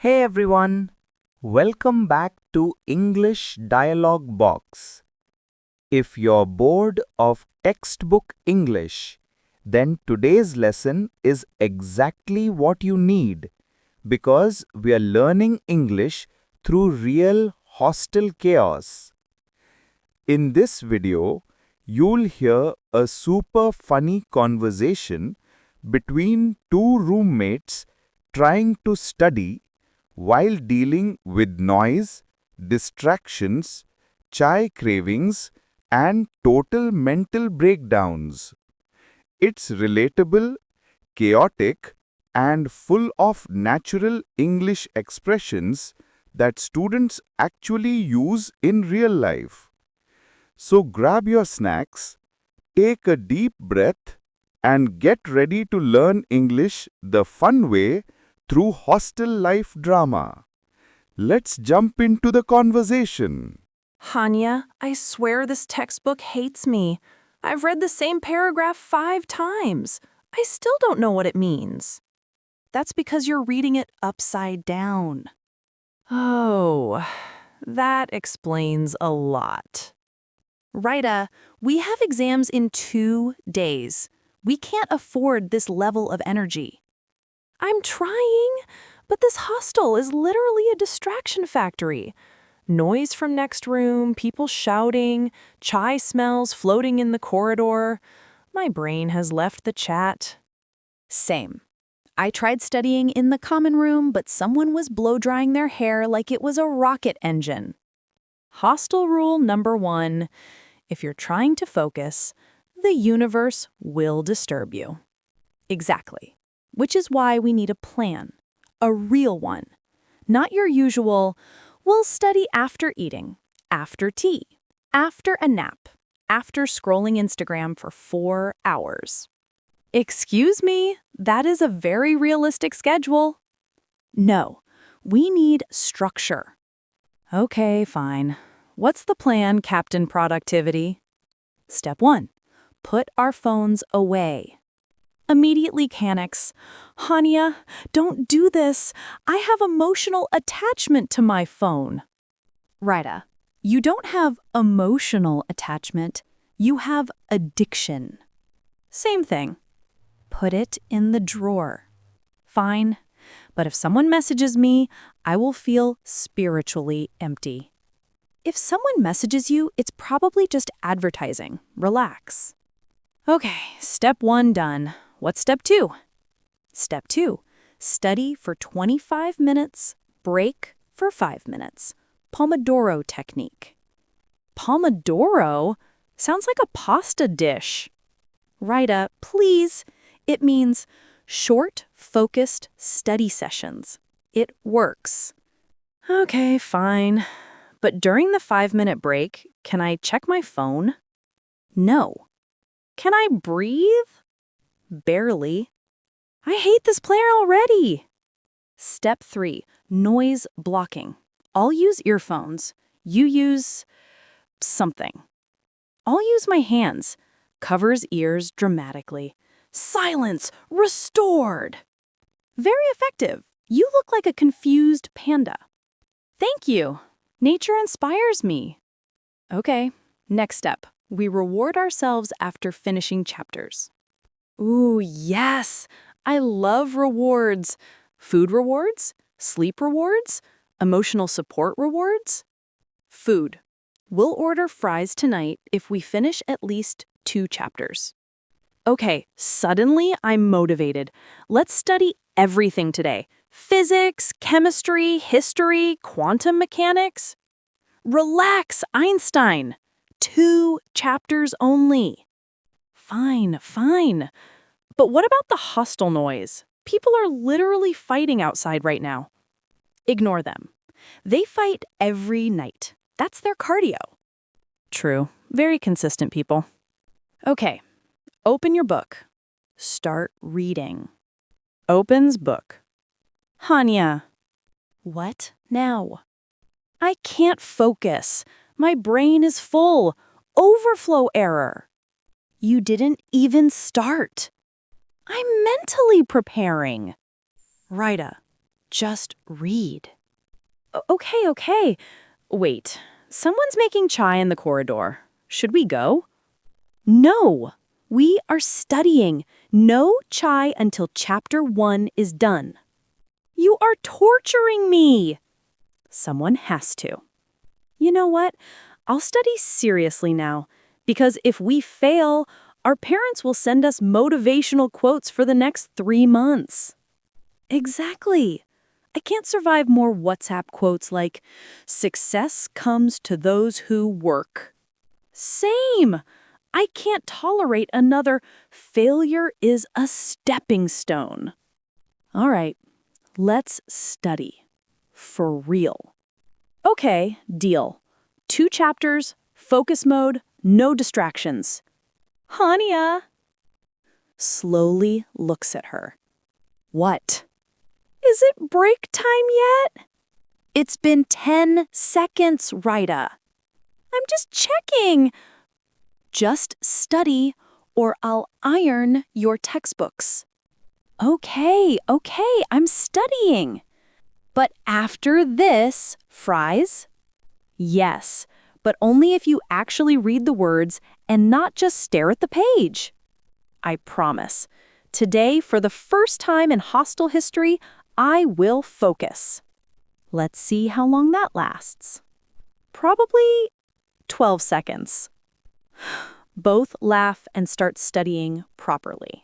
Hey everyone, welcome back to English Dialogue Box. If you're bored of textbook English, then today's lesson is exactly what you need because we are learning English through real hostel chaos. In this video, you'll hear a super funny conversation between two roommates trying to study while dealing with noise, distractions, chai cravings, and total mental breakdowns. It's relatable, chaotic, and full of natural English expressions that students actually use in real life. So grab your snacks, take a deep breath, and get ready to learn English the fun way through hostel life drama. Let's jump into the conversation. Hanya, I swear this textbook hates me. I've read the same paragraph 5 times. I still don't know what it means. That's because you're reading it upside down. Oh, that explains a lot. Rita, we have exams in 2 days. We can't afford this level of energy. I'm trying, but this hostel is literally a distraction factory. Noise from next room, people shouting, chai smells floating in the corridor. My brain has left the chat. Same. I tried studying in the common room, but someone was blow-drying their hair like it was a rocket engine. Hostel rule number 1. If you're trying to focus, the universe will disturb you. Exactly. Which is why we need a plan. A real one. Not your usual, we'll study after eating, after tea, after a nap, after scrolling Instagram for 4 hours. Excuse me, that is a very realistic schedule. No, we need structure. Okay, fine. What's the plan, Captain Productivity? Step 1. Put our phones away. Immediately panics. Hania, don't do this. I have emotional attachment to my phone. Rita, you don't have emotional attachment. You have addiction. Same thing. Put it in the drawer. Fine. But if someone messages me, I will feel spiritually empty. If someone messages you, it's probably just advertising. Relax. Okay, step 1 done. What's step 2? Step 2, study for 25 minutes, break for 5 minutes. Pomodoro technique. Pomodoro? Sounds like a pasta dish. Rita, please. It means short, focused study sessions. It works. Okay, fine. But during the 5-minute break, can I check my phone? No. Can I breathe? Barely. I hate this plan already. Step 3, noise blocking. I'll use earphones. You use something. I'll use my hands. Covers ears dramatically. Silence restored. Very effective. You look like a confused panda. Thank you. Nature inspires me. Okay, next step. We reward ourselves after finishing chapters. Ooh, yes! I love rewards. Food rewards? Sleep rewards? Emotional support rewards? Food. We'll order fries tonight if we finish at least 2 chapters. Okay, suddenly I'm motivated. Let's study everything today. Physics, chemistry, history, quantum mechanics. Relax, Einstein. 2 chapters only. Fine, fine. But what about the hostel noise? People are literally fighting outside right now. Ignore them. They fight every night. That's their cardio. True. Very consistent people. Okay. Open your book. Start reading. Opens book. Hanya. What now? I can't focus. My brain is full. Overflow error. You didn't even start. I'm mentally preparing. Rita, just read. Okay. Wait, someone's making chai in the corridor. Should we go? No, we are studying. No chai until chapter 1 is done. You are torturing me. Someone has to. You know what? I'll study seriously now, because if we fail, our parents will send us motivational quotes for the next 3 months. Exactly. I can't survive more WhatsApp quotes like, "Success comes to those who work." Same. I can't tolerate another "failure is a stepping stone." All right, let's study. For real. Okay, deal. 2 chapters, focus mode, no distractions. Hania slowly looks at her. What? Is it break time yet? It's been 10 seconds, Rita. I'm just checking. Just study, or I'll iron your textbooks. Okay, I'm studying. But after this, fries? Yes, but only if you actually read the words and not just stare at the page. I promise. Today, for the first time in Hostel history, I will focus. Let's see how long that lasts. Probably 12 seconds. Both laugh and start studying properly.